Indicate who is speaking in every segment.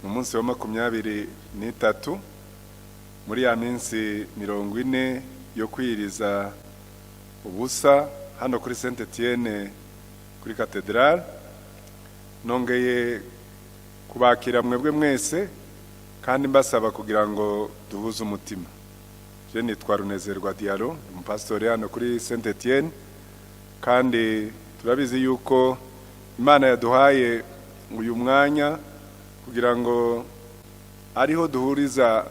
Speaker 1: mu munsi wa 23 muri ya minsi 40 yo kwiriza ubusa hano kuri Saint Etienne kuri Cathedral. Nongeye kubakira mwebwe mwese kandi mbasaba kugira ngo duhuze umutima. Je nitwa Runezerwa Diaro, umupastori hano kuri Saint Etienne, kandi turabizi yuko Imana yaduhaye uyu mwanya kugira ngo ariho duhuriza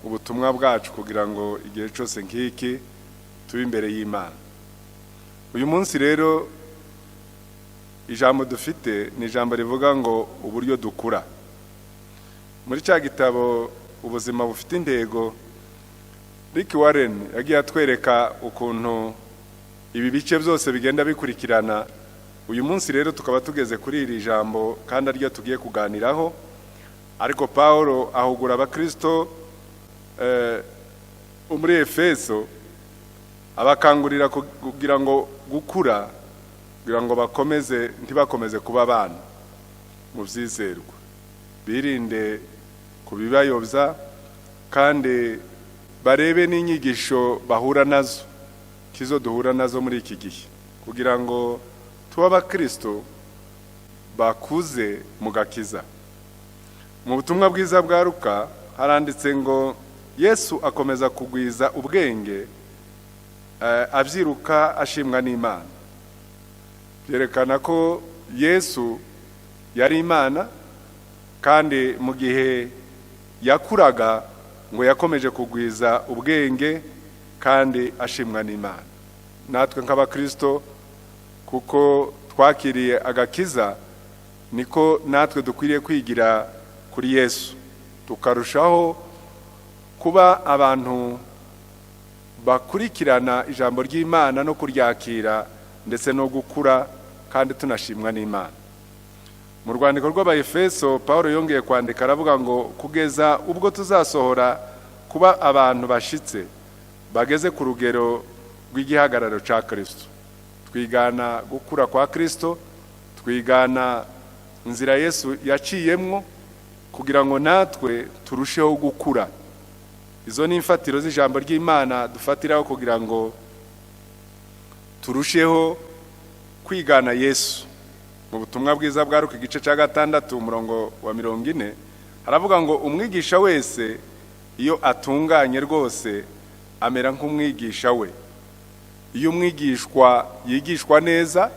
Speaker 1: ubutumwa bwacu kugira ngo igihe cyose nk'iki turi imbere y'Imana. Uyu munsi rero ijambo dufite ni ijambo rivuga ngo uburyo dukura. Muri cya gitabo ubuzima bufite intego, Rick Warren yagiye atwereka ukuntu ibi bice byose bigenda bikurikirana. Uyu munsi rero tukaba tugeze kuri iri jambo kandi aryo tugiye kuganiraho, ariko Paulo ahugura abakristo muri Efeso abakangurira kugira ngo gukura, kugira ngo bakomeze ntibakomeze kuba abana mu byizerwa, birinde kubibayobya kandi barebe n'inyigisho bahura nazo kizo duhura nazo muri iki gihe, kugira ngo tuba abakristo bakuze mu gakiza. Mu butumwa bwiza bwa Luka haranditse ngo Yesu akomeza kugwiza ubwenge abyiruka ashimwa n'Imana. Byerekana ko Yesu yari Imana, kandi mu gihe yakuraga ngo yakomeje kugwiza ubwenge kandi ashimwa n'Imana. Natwe nk'abakristo kuko twakiriye agakiza, niko natwe dukwiriye kwigira kuri Yesu, tukarushaho kuba abantu bakurikirana ijambo ry'Imana no kuryakira ndetse no gukura kandi tunashimwa n'Imana. Mu rwandiko rw'Abaefeso Paulo yongeye kwandika aravuga ngo kugeza ubwo tuzasohora kuba abantu bashitse bageze ku rugero rw'igihagararo ca Kristo. Twigana gukura kwa Kristo, twigana inzira Yesu yaciyemwo kugira ngo natwe turusheho gukura. Izo ni imfatiro z'ijambo ry'Imana dufatiraho kugira ngo turusheho kwigana Yesu. Mu butumwa bwiza bwa Luka igice cya 6 umurongo wa 40 haravuga ngo umwigisha wese iyo atunganye rwose amera nk'umwigisha we. Iyo umwigishwa yigishwa neza,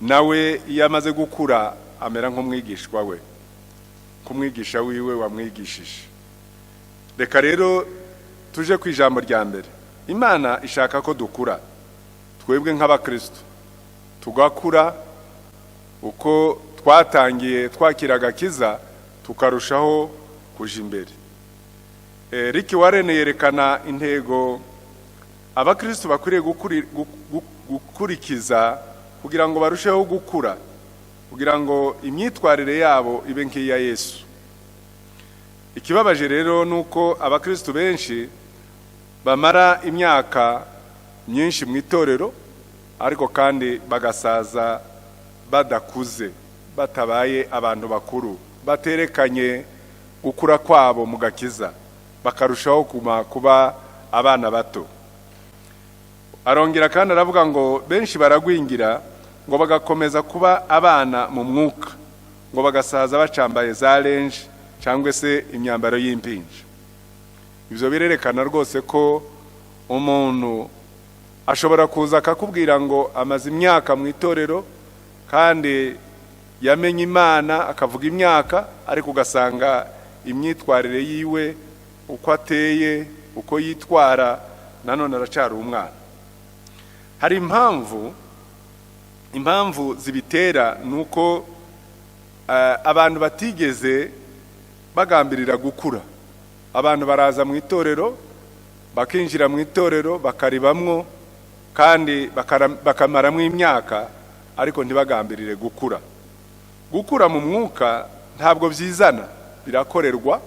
Speaker 1: nawe iyo amaze gukura amera nk'umwigishwa we, kumwigisha wiwe wamwigishije. Reka rero tuje ku ijambo rya mbere. Imana ishaka ko dukura, twebwe nk'abakristo tugakura uko twatangiye twakira agakiza, tukarushaho kuja imbere. Rick Warren yerekana intego abakristo bakwiriye gukurikiza kugira ngo barusheho gukura, kugira ngo imyitwarire yabo ibe nk'iya Yesu. Ikibabaje rero nuko abakristo benshi bamara imyaka myinshi mu itorero, ariko kandi bagasaza badakuze, batabaye abantu bakuru, baterekanye gukura kwabo mu gakiza, bakarushaho kuba abana bato. Arongera kandi aravuga ngo benshi baragwingira ngo bagakomeza kuba abana mu mwuka, ngo bagasaza bacambaye za lenje cyangwa se imyambaro y'impinja. Ibyo birerekana rwose ko umuntu ashobora kuza akakubwira ngo amaze imyaka mu itorero kandi yamenye Imana, akavuga imyaka, ariko ugasanga imyitwarire yiwe, uko ateye, uko yitwara, nanone aracyari umwana. Hari impamvu zibitera nuko abantu batigeze bagambirira gukura. Abantu baraza mu itorero, bakinjira mu itorero, bakaribamwo kandi bakamaramwo imyaka, ariko ntibagambirire gukura. Gukura mu mwuka ntabwo byizana, birakorerwa,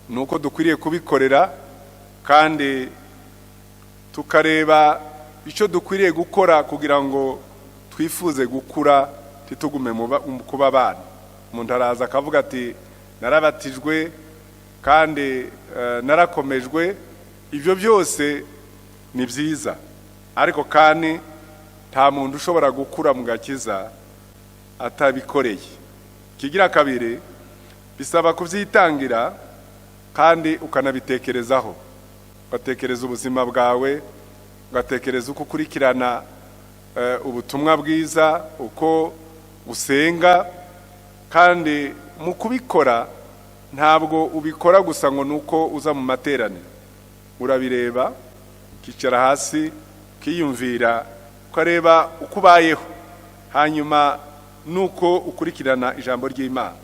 Speaker 1: nuko dukwiriye kubikorera kandi tukareba icyo dukwiriye gukora kugira ngo twifuze gukura, titugume kuba abana. Umuntu araza akavuga ati narabatijwe kandi narakomejwe. Ibyo byose ni byiza, ariko kandi nta muntu ushobora gukura mu gakiza atabikoreye. Kigira kabiri, bisaba kubyitangira kandi ukanabitekerezaho, ugatekereza ubuzima bwawe, ugatekereza uko ukurikirana ubutumwa bwiza, uko usenga. Kandi mu kubikora ntabwo ubikora gusa ngo nuko uza mu materaniro, urabireba ukicara hasi ukiyumvira, ukareba uko ubayeho, hanyuma nuko ukurikirana ijambo ry'Imana.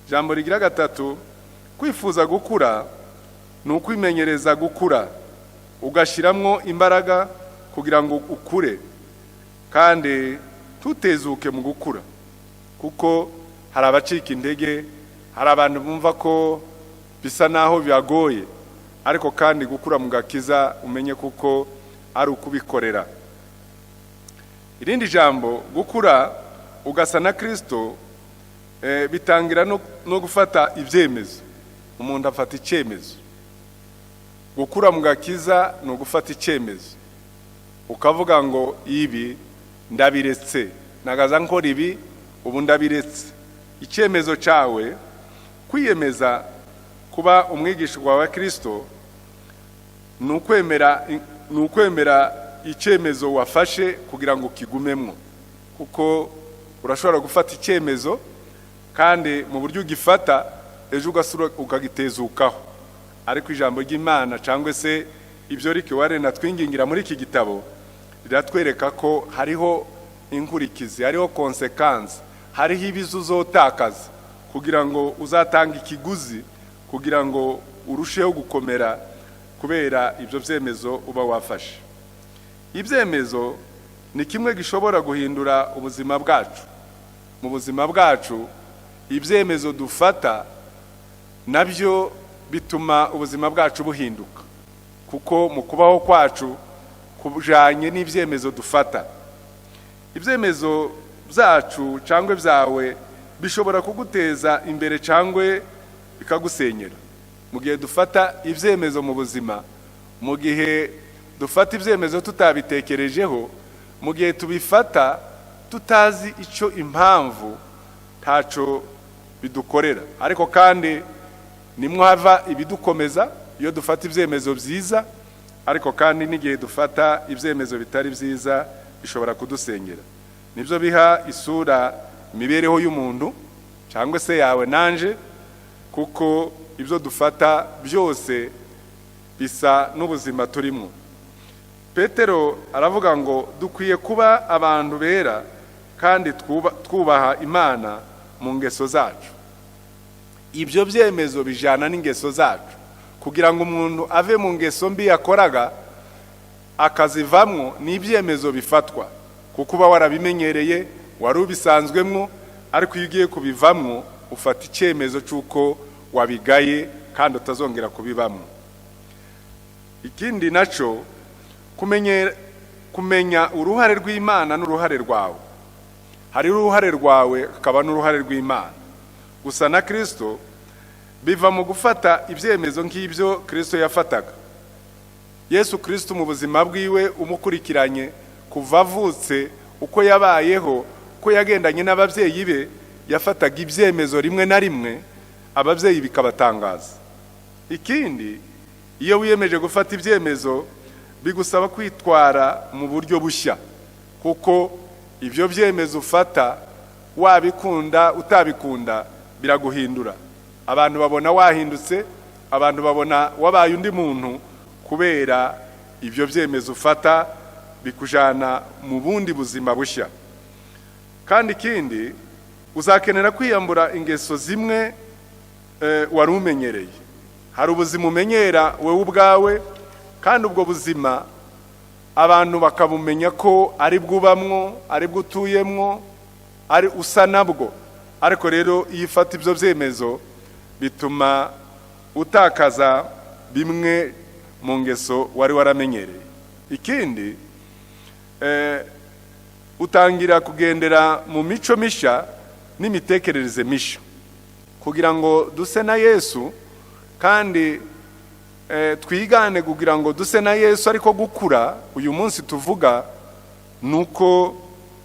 Speaker 1: Ijambo rigira gatatu, kwifuza gukura ni ukwimenyereza gukura, ugashiramwo imbaraga kugira ngo ukure kandi tutezuke mu gukura, kuko hari abacika intege, hari abantu bumva ko bisa naho byagoye, ariko kandi gukura mu gakiza umenye kuko ari ukubikorera. Irindi jambo, gukura ugasa na Kristo, bitangira no gufata ibyemezo. Umuntu afata icyemezo. Gukura mu gakiza ni ugufata icyemezo, ukavuga ngo ibi ndabiretse, nagaza nkora ibi, ubu ndabiretse. Icyemezo cyawe, kwiyemeza kuba umwigishwa wa Kristo, ni ukwemera icyemezo wafashe kugira ngo ukigumemwo, kuko urashobora gufata icyemezo kandi mu buryo ugifata ejo ugasura ukagitezukaho. Ariko ijambo ry'Imana cyangwa se ibyo Rick Warren atwingingira muri iki gitabo riratwereka ko hariho inkurikizi, hariho consequence, hariho ibizo uzotakaza kugira ngo uzatanga ikiguzi, kugira ngo urusheho gukomera kubera ibyo byemezo uba wafashe. Ibyemezo ni kimwe gishobora guhindura ubuzima bwacu. Mu buzima bwacu ibyemezo dufata nabyo bituma ubuzima bwacu buhinduka, kuko mu kubaho kwacu kubujanye n'ibyemezo dufata. Ibyemezo byacu cyangwa byawe bishobora kuguteza imbere cyangwa bikagusenyera. Mu gihe dufata ibyemezo mu buzima, mu gihe dufata ibyemezo tutabitekerejeho, mu gihe tubifata tutazi icyo impamvu, ntaco bidukorera. Ariko kandi nimwo hava ibidukomeza iyo dufata ibyemezo byiza, ariko kandi n'igihe dufata ibyemezo bitari byiza bishobora kudusenyera. Nibyo biha isura imibereho y'umuntu cyangwa se yawe nanje, kuko ibyo dufata byose bisa n'ubuzima turimo. Petero aravuga ngo dukwiye kuba abantu bera kandi twubaha Imana mu ngeso zacu. Ibyo byemezo bijana n'ingeso zacu, kugira ngo umuntu ave mu ngeso mbi yakoraga akazivamwo, ni ibyemezo bifatwa, kuko uba warabimenyereye, wari ubisanzwemwo, ariko iyo ugiye kubivamwo ufata icyemezo cy'uko wabigaye kandi utazongera kubibamwo. Ikindi naco, kumenya uruhare rw'Imana n'uruhare rwawe. Hari uruhare rwawe akaba n'uruhare rw'Imana. Gusa na Kristo biva mu gufata ibyemezo nk'ibyo Kristo yafataga. Yesu Kristo mu buzima bwiwe umukurikiranye kuva avutse, uko yabayeho, uko yagendanye n'ababyeyi be, yafataga ibyemezo rimwe na rimwe ababyeyi bikabatangaza. Ikindi, iyo wiyemeje gufata ibyemezo bigusaba kwitwara mu buryo bushya, kuko ibyo byemezo ufata wabikunda utabikunda biraguhindura. Abantu babona wahindutse, abantu babona wabaye undi muntu kubera ibyo byemezo ufata bikujana mu bundi buzima bushya. Kandi ikindi, uzakenera kwiyambura ingeso zimwe wari umenyereye. Hari ubuzima umenyera wewe ubwawe, kandi ubwo buzima abantu bakabumenya ko ari bwubamwo, ari bwutuyemwo, ari usa nabwo. Ariko rero iyo ufata ibyo byemezo bituma utakaza bimwe mu ngeso wari waramenyereye. Ikindi, utangira kugendera mu mico misha n'imitekerereze misha, kugira ngo duse na Yesu, kandi twigane kugira ngo duse na Yesu. Ariko gukura uyu munsi tuvuga nuko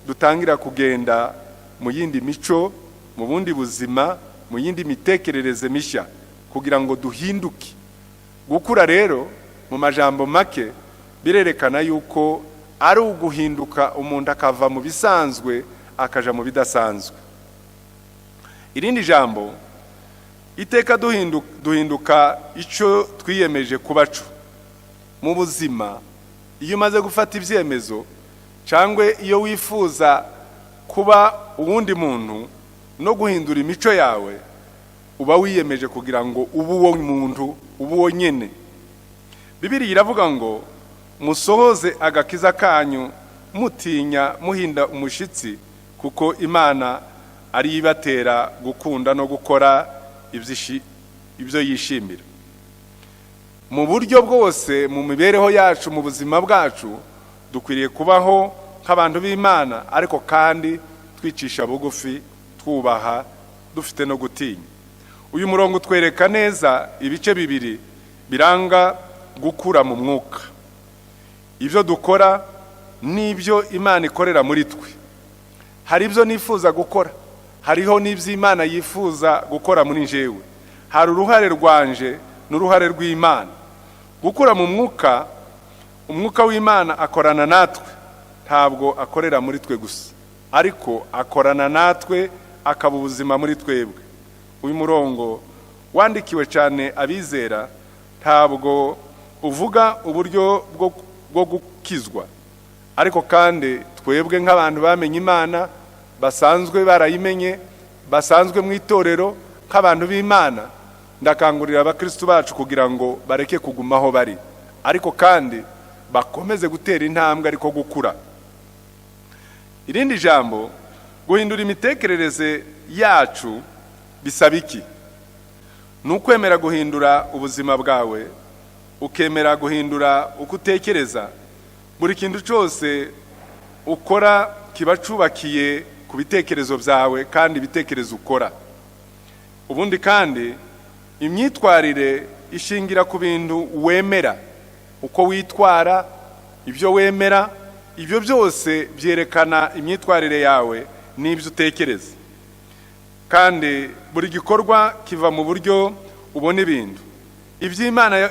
Speaker 1: dutangira kugenda mu yindi mico, mu bundi buzima, mu yindi mitekerereze mishya kugira ngo duhinduke. Gukura rero mu majambo make birerekana yuko ari uguhinduka umuntu akava mu bisanzwe akaja mu bidasanzwe. Irindi jambo, iteka duhinduka icyo twiyemeje kubacu mu buzima. Iyo umaze gufata ibyemezo cyangwa iyo wifuza kuba uwundi muntu no guhindura imico yawe, uba wiyemeje kugira ngo ubu uwo muntu, ubu uwo nyene. Bibiliya iravuga ngo musohoze agakiza kanyu mutinya muhinda umushitsi, kuko Imana ari ibatera gukunda no gukora ibyo yishimira. Mu buryo bwose, mu mibereho yacu, mu buzima bwacu, dukwiriye kubaho nk'abantu b'Imana, ariko kandi twicisha bugufi, twubaha, dufite no gutinya. Uyu murongo twereka neza ibice bibiri biranga gukura mu mwuka: ibyo dukora n'ibyo Imana ikorera muri twe. Hari ibyo nifuza gukora, hariho n'ibyo Imana yifuza gukora muri njyewe. Hari uruhare rwanje n'uruhare rw'Imana. Gukura mu mwuka, umwuka w'Imana akorana natwe, ntabwo akorera muri twe gusa, ariko akorana natwe, akaba ubuzima muri twebwe. Uyu murongo wandikiwe cyane abizera, ntabwo uvuga uburyo bwo gukizwa, ariko kandi twebwe nk'abantu bamenye Imana, basanzwe barayimenye, basanzwe mu itorero nk'abantu b'Imana, ndakangurira abakristo bacu kugira ngo bareke kugumaho bari, ariko kandi bakomeze gutera intambwe, ariko gukura. Irindi jambo, guhindura imitekerereze yacu bisaba iki? Ni ukwemera guhindura ubuzima bwawe, ukemera guhindura uko utekereza. Buri kintu cyose ukora kiba cyubakiye ku bitekerezo byawe kandi ibitekerezo ukora. Ubundi kandi imyitwarire ishingira ku bintu wemera, uko witwara, ibyo wemera, ibyo byose byerekana imyitwarire yawe n'ibyo utekereza. Kandi buri gikorwa kiva mu buryo ubona ibintu. Iby'Imana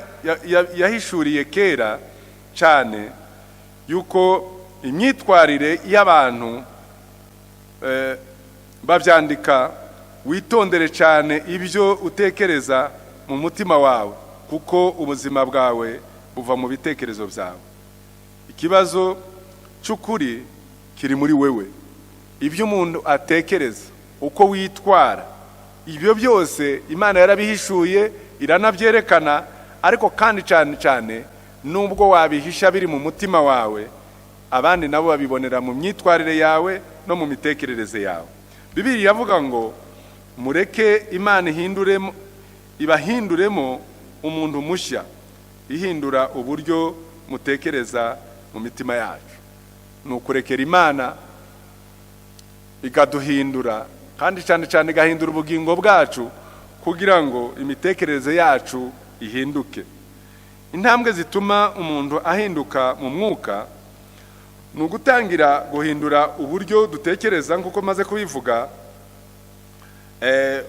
Speaker 1: yahishuriye kera cyane yuko imyitwarire y'abantu babyandika, witondere cyane ibyo utekereza mu mutima wawe, kuko ubuzima bwawe buva mu bitekerezo byawe. Ikibazo cy'ukuri kiri muri wewe. Ibyo umuntu atekereza, uko witwara, ibyo byose Imana yarabihishuye, iranabyerekana, ariko kandi cyane nubwo wabihisha biri mu mutima wawe, abandi nabo babibonera mu myitwarire yawe no mu mitekerereze yawe. Bibiliya yavuga ngo mureke Imana ibahinduremo umuntu mushya, ihindura uburyo mutekereza mu mitima yacu. Ni ukurekera Imana ikaduhindura, kandi cyane igahindura ubugingo bwacu, kugira ngo imitekerereze yacu ihinduke. Intambwe zituma umuntu ahinduka mu mwuka ni ugutangira guhindura uburyo dutekereza, nk'uko maze kubivuga,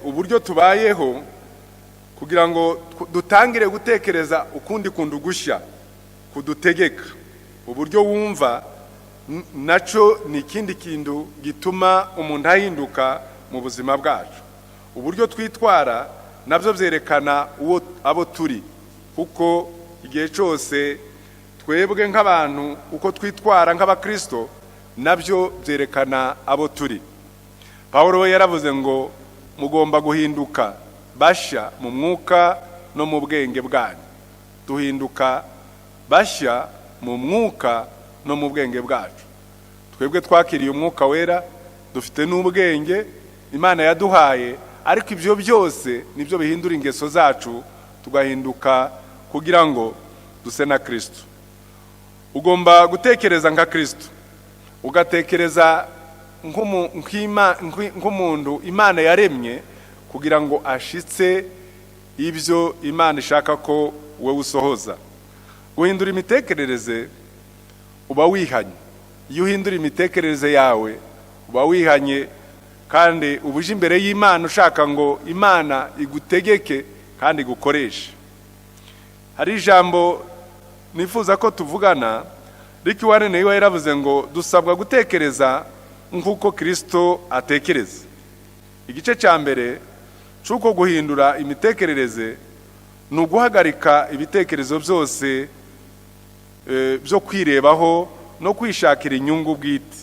Speaker 1: uburyo tubayeho, kugira ngo dutangire gutekereza ukundi kundu gushya kudutegeka. Uburyo wumva naco ni ikindi kintu gituma umuntu ahinduka mu buzima bwacu. Uburyo twitwara nabyo byerekana abo turi, kuko igihe cyose twebwe nk'abantu uko twitwara nk'abakristo, nabyo byerekana abo turi. Pawulo we yaravuze ngo mugomba guhinduka bashya mu mwuka no mu bwenge bwanyu. Duhinduka bashya mu mwuka no mu bwenge bwacu. Twebwe twakiriye umwuka wera, dufite n'ubwenge Imana yaduhaye, ariko ibyo byose nibyo bihindura ingeso zacu, tugahinduka kugira ngo duse na Kristo. Ugomba gutekereza nka Kristo, ugatekereza nk'umuntu Imana yaremye, kugira ngo ashitse ibyo Imana ishaka ko wowe usohoza. Guhindura imitekerereze uba wihanye. Iyo uhindura imitekerereze yawe uba wihanye, kandi ubuje imbere y'Imana ushaka ngo Imana igutegeke kandi igukoreshe. Hari ijambo nifuza ko tuvugana, Rick Warren niwe yaravuze ngo dusabwa gutekereza nk'uko Kristo atekereza. Igice cya mbere cy'uko guhindura imitekerereze ni uguhagarika ibitekerezo byose byo kwirebaho no kwishakira inyungu bwite.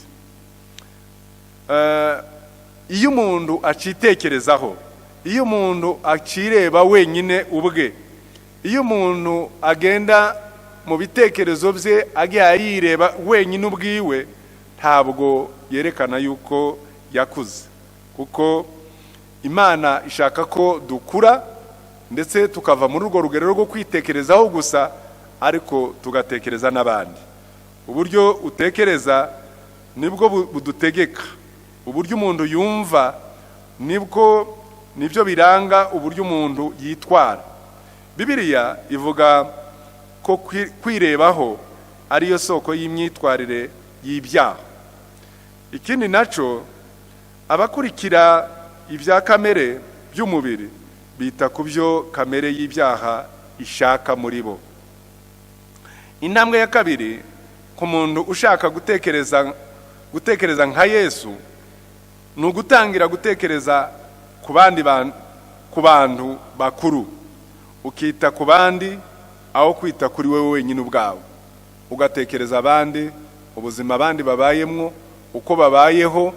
Speaker 1: Iyo umuntu acitekerezaho, iyo umuntu akireba wenyine ubwe, iyo umuntu agenda mu bitekerezo bye agiye yireba wenyine ubwiwe, ntabwo yerekana yuko yakuze, kuko Imana ishaka ko dukura ndetse tukava muri urwo rugero rwo kwitekerezaho gusa, ariko tugatekereza n'abandi. Uburyo utekereza nibwo budutegeka, uburyo umuntu yumva nibyo biranga uburyo umuntu yitwara. Bibiliya ivuga ko kwirebaho ariyo soko y'imyitwarire y'ibyaha. Ikindi naco, abakurikira ibya kamere by'umubiri bita ku byo kamere y'ibyaha ishaka muri bo. Intambwe ya kabiri ku muntu ushaka gutekereza nka Yesu ni ugutangira gutekereza ku bantu bakuru, ukita ku bandi aho kwita kuri wewe wenyine ubwawe. Ugatekereza abandi, ubuzima abandi babayemwo, uko babayeho,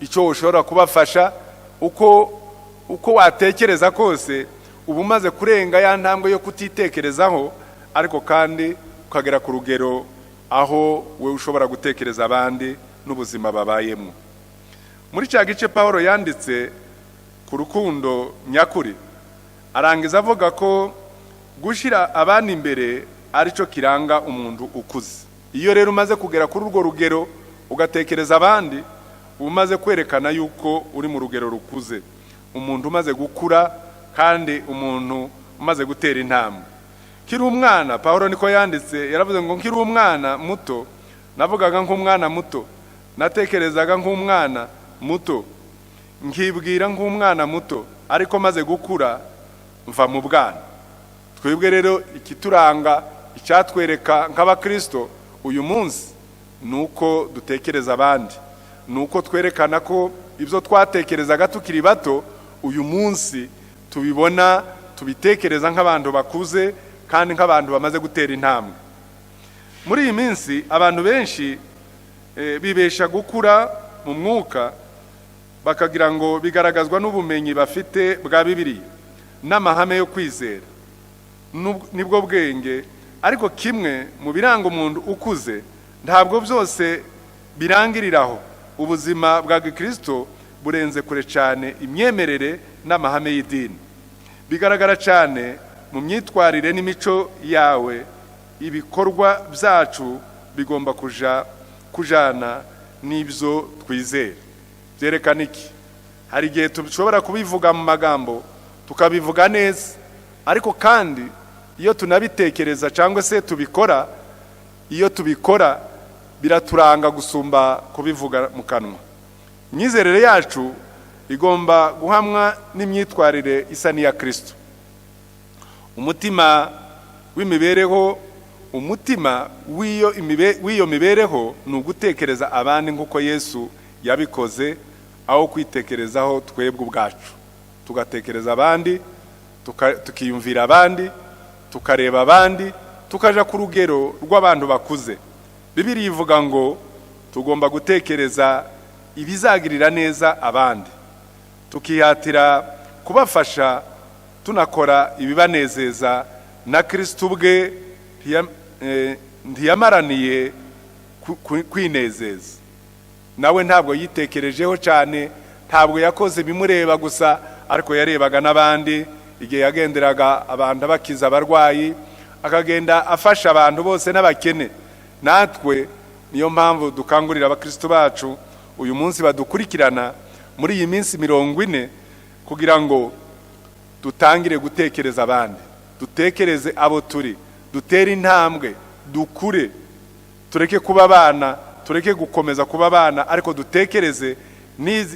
Speaker 1: icyo ushobora kubafasha. Uko watekereza kose uba umaze kurenga ya ntambwe yo kutitekerezaho, ariko kandi ukagera ku rugero aho we ushobora gutekereza abandi n'ubuzima babayemwo. Muri cya gice Pawulo yanditse ku rukundo nyakuri, arangiza avuga ko gushyira abandi imbere aricyo kiranga umuntu ukuze. Iyo rero umaze kugera kuri urwo rugero ugatekereza abandi, umaze kwerekana yuko uri mu rugero rukuze, umuntu umaze gukura kandi umuntu umaze gutera intambwe. Kiri umwana, Pawulo niko yanditse, yaravuze ngo nkiri umwana muto navugaga nk'umwana muto, natekerezaga nk'umwana muto, nkibwira nk'umwana muto, ariko maze gukura mva mu bwana. Twebwe rero ikituranga, icyatwereka nk'abakristo uyu munsi, nuko dutekereza abandi, nuko twerekana ko ibyo twatekerezaga tukiri bato uyu munsi tubibona, tubitekereza nk'abantu bakuze kandi nk'abantu bamaze gutera intambwe. Muri iyi minsi abantu benshi bibesha gukura mu mwuka, bakagira ngo bigaragazwa n'ubumenyi bafite bwa Bibiliya n'amahame yo kwizera, nibwo bwenge. Ariko kimwe mu biranga umuntu ukuze, ntabwo byose birangiriraho. Ubuzima bwa Gikristo burenze kure cyane imyemerere n'amahame y'idini. Bigaragara cyane mu myitwarire n'imico yawe. Ibikorwa byacu bigomba kujana n'ibyo twizera. Byerekana iki? Hari igihe dushobora kubivuga mu magambo tukabivuga neza, ariko kandi iyo tunabitekereza cyangwa se tubikora, iyo tubikora biraturanga gusumba kubivuga mu kanwa. Imyizerere yacu igomba guhamwa n'imyitwarire isa n'iya Kristo. Umutima w'imibereho, umutima w'iyo mibereho ni ugutekereza abandi nk'uko Yesu yabikoze, aho kwitekerezaho twebwe ubwacu. Tugatekereza abandi, tukiyumvira abandi, tukareba abandi, tukaja ku rugero rw'abantu bakuze. Bibiliya ivuga ngo tugomba gutekereza ibizagirira neza abandi, tukihatira kubafasha, tunakora ibibanezeza. Na Kristo ubwe ntiyamaraniye kwinezeza. Nawe ntabwo yitekerejeho cyane, ntabwo yakoze bimureba gusa, ariko yarebaga n'abandi. Igihe yagenderaga abantu bakiza abarwayi, akagenda afasha abantu bose n'abakene. Natwe niyo mpamvu dukangurira abakristo bacu uyu munsi badukurikirana muri iyi minsi 40 kugira ngo dutangire gutekereza abandi, dutekereze abo turi, dutere intambwe, dukure, tureke kuba abana, tureke gukomeza kuba abana, ariko dutekereze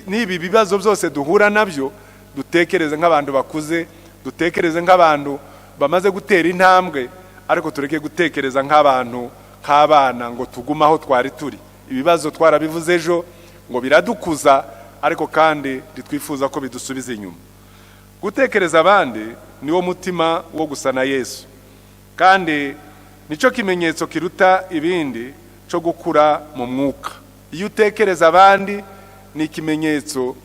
Speaker 1: n'ibi bibazo byose duhura nabyo, dutekereze nk'abantu bakuze, dutekereze nk'abantu bamaze gutera intambwe, ariko tureke gutekereza nk'abana ngo tugume aho twari turi. Ibibazo twarabivuze ejo ngo biradukuza, ariko kandi ntitwifuza ko bidusubiza inyuma. Gutekereza abandi niwo mutima wo gusa na Yesu, kandi nicyo kimenyetso kiruta ibindi cyo gukura mu mwuka. Iyo utekereza abandi ni ikimenyetso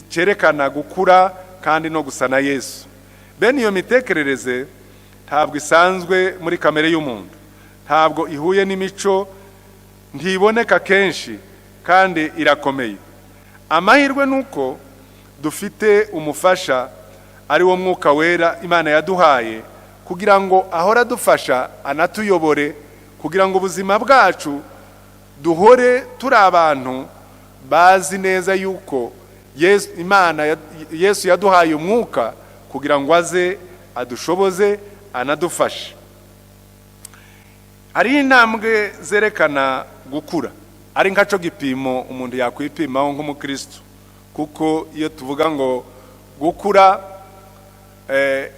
Speaker 1: cyerekana gukura kandi no gusa na Yesu. Bene iyo mitekerereze ntabwo isanzwe muri kamere y'umuntu, ntabwo ihuye n'imico, ntiboneka kenshi, kandi irakomeye. Amahirwe nuko dufite umufasha ari wo Mwuka Wera Imana yaduhaye, kugira ngo ahora dufasha anatuyobore, kugira ngo ubuzima bwacu duhore turi abantu bazi neza yuko Yesu yaduhaye umwuka kugira ngo aze adushoboze anadufashe. Hari intambwe zerekana gukura, ari nkaco gipimo umuntu yakwipimaho nk'umukristo, kuko iyo tuvuga ngo gukura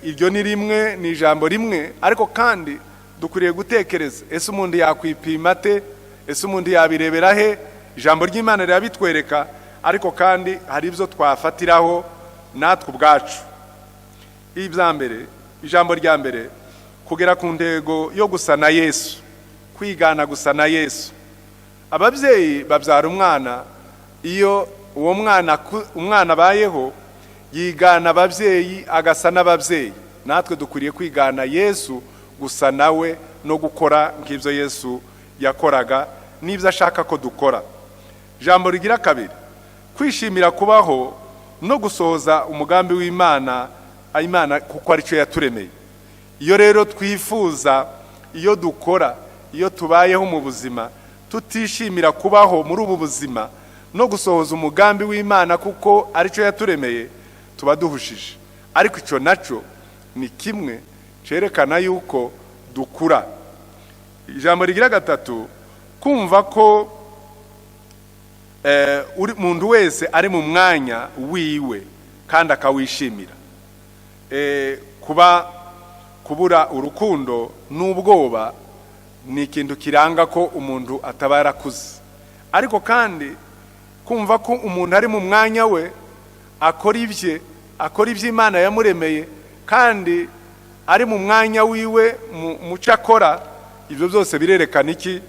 Speaker 1: iryo ni rimwe, ni ijambo rimwe, ariko kandi dukwiriye gutekereza, ese umuntu yakwipima ate, ese umuntu yabirebera he? Ijambo ry'Imana rirabitwereka, ariko kandi hari ibyo twafatiraho natwe ubwacu. Ibyambere, ijambo rya mbere, kugera ku ntego yo gusa na Yesu, kwigana gusa na Yesu. Ababyeyi babyara umwana, iyo uwo umwana abayeho yigana ababyeyi, agasa n'ababyeyi. Natwe dukwiriye kwigana Yesu, gusa nawe no gukora nk'ibyo Yesu yakoraga n'ibyo ashaka ko dukora. Ijambo rigira kabiri, kwishimira kubaho no gusohoza umugambi w'Imana, kuko ari cyo yaturemeye. Iyo rero twifuza, iyo dukora, iyo tubayeho mu buzima tutishimira kubaho muri ubu buzima no gusohoza umugambi w'Imana kuko ari cyo yaturemeye, tuba duhushije. Ariko icyo naco ni kimwe cerekana yuko dukura. Ijambo rigira gatatu, kumva ko umuntu wese ari mu mwanya wiwe kandi akawishimira. Kubura urukundo n'ubwoba ni ikintu kiranga ko umuntu ataba yarakuze. Ariko kandi kumva ko umuntu ari mu mwanya we, akora ibyo Imana yamuremeye, kandi ari mu mwanya wiwe mu cyo akora, ibyo byose birerekana iki?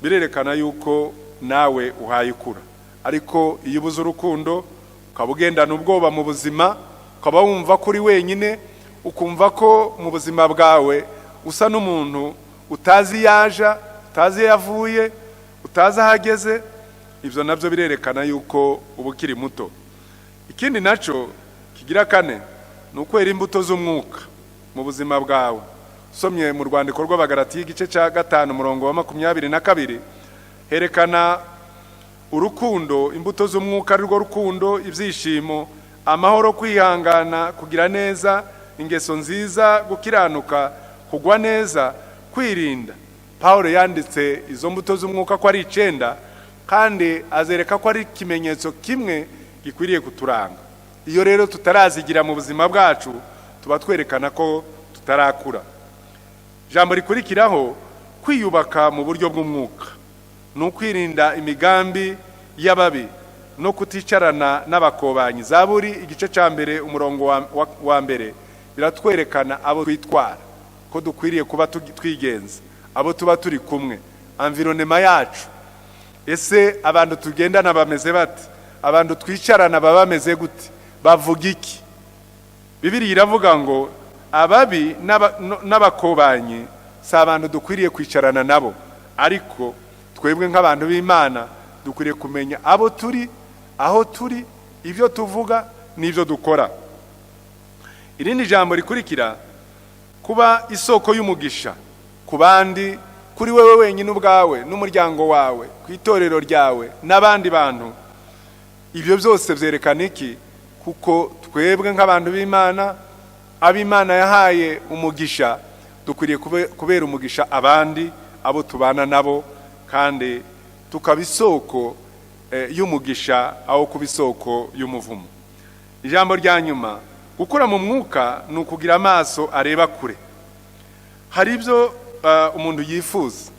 Speaker 1: Birerekana yuko nawe uhaye ukura. Ariko iyo ubuze urukundo, ukaba ugendana ubwoba mu buzima, ukaba wumva ko uri wenyine, ukumva ko mu buzima bwawe usa n'umuntu utazi yaja, utazi yavuye, utazi ahageze, ibyo nabyo birerekana yuko uba ukiri muto. Ikindi naco kigira kane, ni ukwera imbuto z'umwuka mu buzima bwawe. Somye mu rwandiko rw'Abagalatiya igice cya 5 umurongo wa 22, herekana urukundo, imbuto z'umwuka ari rwo rukundo, ibyishimo, amahoro, kwihangana, kugira neza, ingeso nziza, gukiranuka, kugwa neza, kwirinda. Paulo yanditse izo mbuto z'umwuka ko ari 9, kandi azereka ko ari ikimenyetso kimwe gikwiriye kuturanga. Iyo rero tutarazigira mu buzima bwacu, tuba twerekana ko tutarakura. Ijambo rikurikiraho, kwiyubaka mu buryo bw'umwuka, ni ukwirinda imigambi y'ababi no kuticarana n'abakobanyi. Zaburi igice cya mbere umurongo wa mbere biratwerekana abo twitwara, ko dukwiriye kuba twigenza, abo tuba turi kumwe, environnement yacu. Ese abantu tugendana bameze bate? Abantu twicarana baba bameze gute? Bavuga iki? Bibiliya iravuga ngo ababi n'abakobanyi si abantu dukwiriye kwicarana nabo, ariko twebwe nk'abantu b'Imana dukwiriye kumenya abo turi, aho turi, ibyo tuvuga n'ibyo dukora. Irindi jambo rikurikira, kuba isoko y'umugisha ku bandi, kuri wewe wenyine ubwawe n'umuryango wawe, ku itorero ryawe n'abandi bantu. Ibyo byose byerekana iki? kuko twebwe nk'abantu b'Imana ab'Imana yahaye umugisha dukwiriye kubera umugisha abandi abo tubana nabo, kandi tukaba isoko y'umugisha aho kuba isoko y'umuvumo. Ijambo rya nyuma, gukura mu mwuka ni ukugira amaso areba kure. Hari ibyo umuntu yifuza,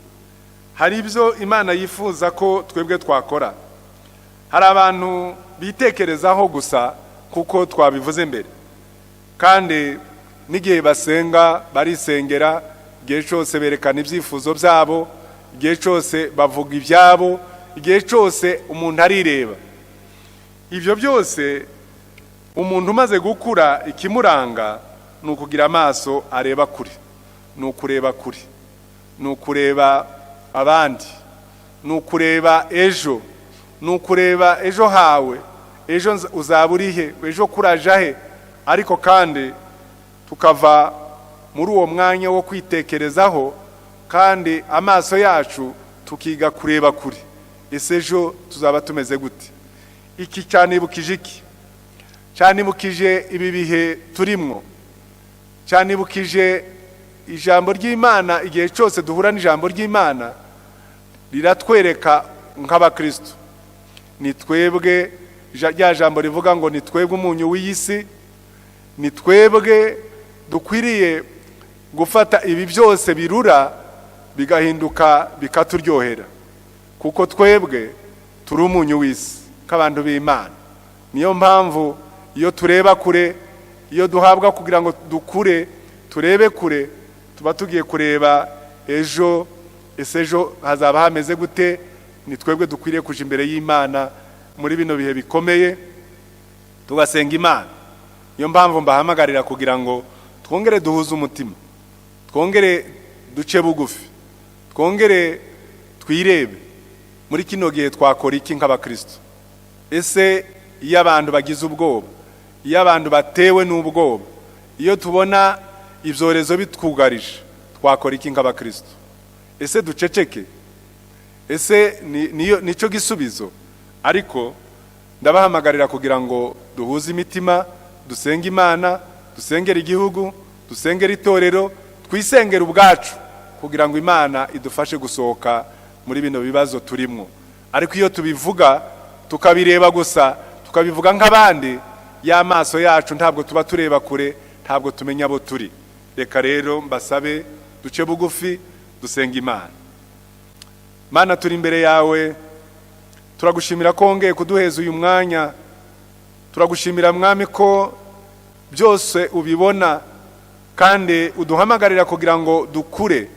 Speaker 1: hari ibyo Imana yifuza ko twebwe twakora. Hari abantu bitekerezaho gusa kuko twabivuze mbere, kandi n'igihe basenga barisengera, igihe cyose berekana ibyifuzo byabo, igihe cyose bavuga ibyabo, igihe cyose umuntu arireba. Ibyo byose umuntu umaze gukura ikimuranga ni ukugira amaso areba kure, ni ukureba kure, ni ukureba abandi, ni ukureba ejo, ni ukureba ejo hawe, ejo uzaba urihe, ejo kuraja he. Ariko kandi tukava muri uwo mwanya wo kwitekerezaho, kandi amaso yacu tukiga kureba kure. Ese ejo tuzaba tumeze gute? Iki cyanibukije iki? Cyanibukije ibi bihe turimwo, cyanibukije ijambo ry'Imana. Igihe cyose duhura n'ijambo ry'Imana riratwereka nk'abakristo, ni twebwe, rya jambo rivuga ngo ni twebwe umunyu w'iyisi, ni twebwe dukwiriye gufata ibi byose birura bigahinduka bikaturyohera, kuko twebwe turi umunyu w'isi nk'abantu b'Imana. Niyo mpamvu iyo tureba kure, iyo duhabwa kugira ngo dukure, turebe kure, tuba tugiye kureba ejo. Ese ejo hazaba hameze gute? Ni twebwe dukwiriye kuja imbere y'Imana muri bino bihe bikomeye tugasenga Imana. Niyo mpamvu mbahamagarira kugira ngo twongere duhuze umutima, twongere duce bugufi, twongere twirebe muri kino gihe twakora iki nk'abakristo. Ese iyo abantu bagize ubwoba, iyo abantu batewe n'ubwoba, iyo tubona ibyorezo bitwugarije, twakora iki nk'abakristo? Ese duceceke? Ese nico gisubizo? Ariko ndabahamagarira kugira ngo duhuze imitima, dusenge Imana, dusengera igihugu, dusengera itorero, twisengera ubwacu kugira ngo Imana idufashe gusohoka muri bino bibazo turimwo. Ariko iyo tubivuga tukabireba gusa, tukabivuga nk'abandi, ya maso yacu ntabwo tuba tureba kure, ntabwo tumenya abo turi. Reka rero mbasabe duce bugufi, dusenga Imana. Mana, turi imbere yawe, turagushimira ko wongeye kuduheza uyu mwanya. Turagushimira Mwami ko byose ubibona kandi uduhamagarira kugira ngo dukure.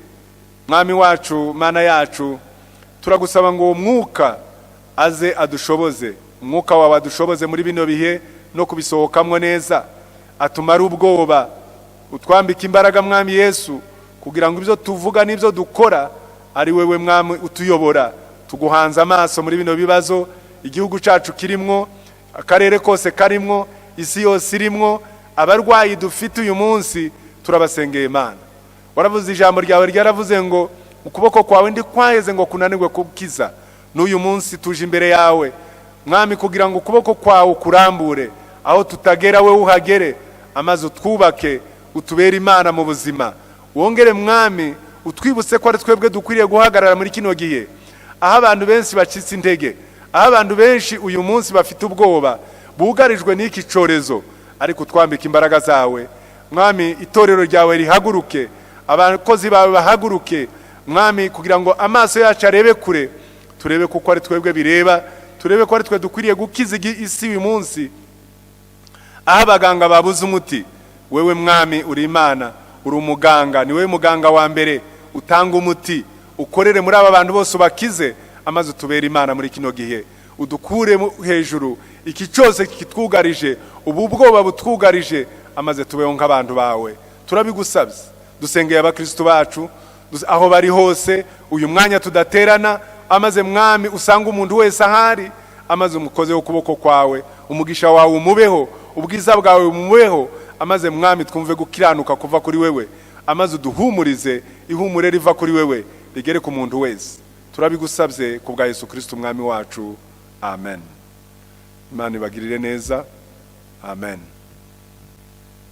Speaker 1: Mwami wacu, Mana yacu, turagusaba ngo umwuka aze adushoboze, umwuka wawe adushoboze muri bino bihe no kubisohokamwo neza, atumara ubwoba, utwambika imbaraga Mwami Yesu, kugira ngo ibyo tuvuga n'ibyo dukora ari wewe Mwami utuyobora. Tuguhanze amaso muri bino bibazo igihugu cyacu kirimwo, akarere kose karimwo, isi yose irimwo, abarwayi dufite uyu munsi, turabasengeye Mana. Waravuze ijambo ryawe ryaravuze ngo ukuboko kwawe ndi kwaheze ngo kunanirwe kukiza. N'uyu munsi tuje imbere yawe Mwami kugira ngo ukuboko kwawe kurambure, aho tutagera we uhagere, amaze utwubake, utubere Imana mu buzima. Wongere Mwami utwibutse ko ari twebwe dukwiriye guhagarara muri kino gihe, aho abantu benshi bacitse intege, aho abantu benshi uyu munsi bafite ubwoba, bugarijwe n'iki cyorezo. Ariko twambika imbaraga zawe Mwami, itorero ryawe rihaguruke, abakozi bawe bahaguruke Mwami, kugira ngo amaso yacu arebe kure, turebe kuko ari twebwe bireba, turebe ko ari twe dukwiriye gukiza isi uyu munsi. Aho abaganga babuze umuti, wewe Mwami uri Imana, uri umuganga, ni wewe muganga wa mbere, utanga umuti, ukorere muri aba bantu bose ubakize, amaze utubere Imana muri kino gihe. Udukure hejuru iki cyose kitwugarije, ubu bwoba butwugarije, amaze tubeho nk'abantu bawe. Turabigusabye, dusengeye abakristo bacu aho bari hose, uyu mwanya tudaterana, amaze Mwami usanga umuntu wese ahari, amaze umukoze ukuboko kwawe, umugisha wawe umubeho, ubwiza bwawe umubeho, amaze Mwami twumve gukiranuka kuva kuri wewe, amaze uduhumurize, ihumure riva kuri wewe rigere ku muntu wese. Turabigusabye ku bwa Yesu Kristo Mwami wacu, amen. Imana ibagirire neza. amen.